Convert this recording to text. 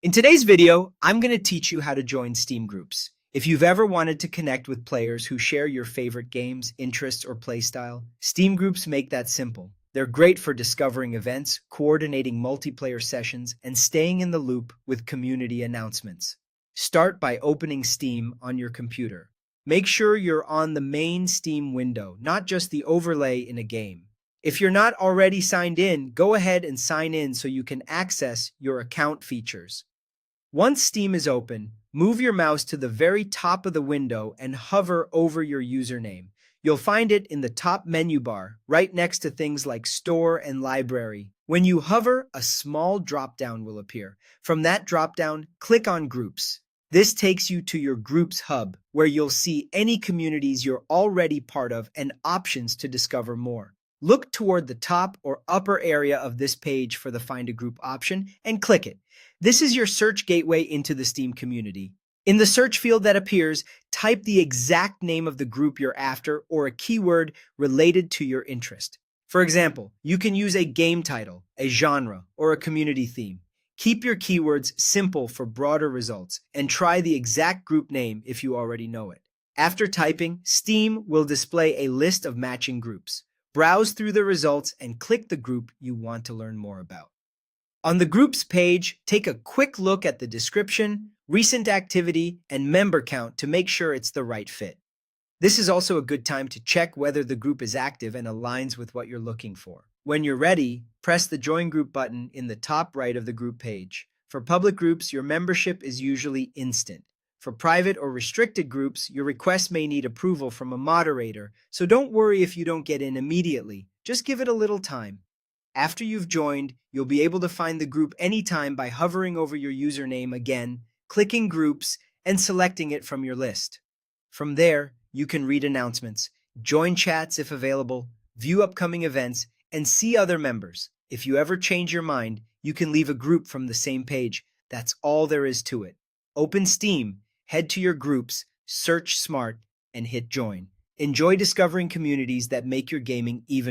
In today's video, I'm going to teach you how to join Steam groups. If you've ever wanted to connect with players who share your favorite games, interests, or playstyle, Steam groups make that simple. They're great for discovering events, coordinating multiplayer sessions, and staying in the loop with community announcements. Start by opening Steam on your computer. Make sure you're on the main Steam window, not just the overlay in a game. If you're not already signed in, go ahead and sign in so you can access your account features. Once Steam is open, move your mouse to the very top of the window and hover over your username. You'll find it in the top menu bar, right next to things like Store and Library. When you hover, a small drop-down will appear. From that drop-down, click on Groups. This takes you to your Groups hub, where you'll see any communities you're already part of and options to discover more. Look toward the top or upper area of this page for the Find a Group option and click it. This is your search gateway into the Steam community. In the search field that appears, type the exact name of the group you're after or a keyword related to your interest. For example, you can use a game title, a genre, or a community theme. Keep your keywords simple for broader results and try the exact group name if you already know it. After typing, Steam will display a list of matching groups. Browse through the results and click the group you want to learn more about. On the Groups page, take a quick look at the description, recent activity, and member count to make sure it's the right fit. This is also a good time to check whether the group is active and aligns with what you're looking for. When you're ready, press the Join Group button in the top right of the group page. For public groups, your membership is usually instant. For private or restricted groups, your request may need approval from a moderator, so don't worry if you don't get in immediately. Just give it a little time. After you've joined, you'll be able to find the group anytime by hovering over your username again, clicking Groups, and selecting it from your list. From there, you can read announcements, join chats if available, view upcoming events, and see other members. If you ever change your mind, you can leave a group from the same page. That's all there is to it. Open Steam, head to your groups, search Smart, and hit Join. Enjoy discovering communities that make your gaming even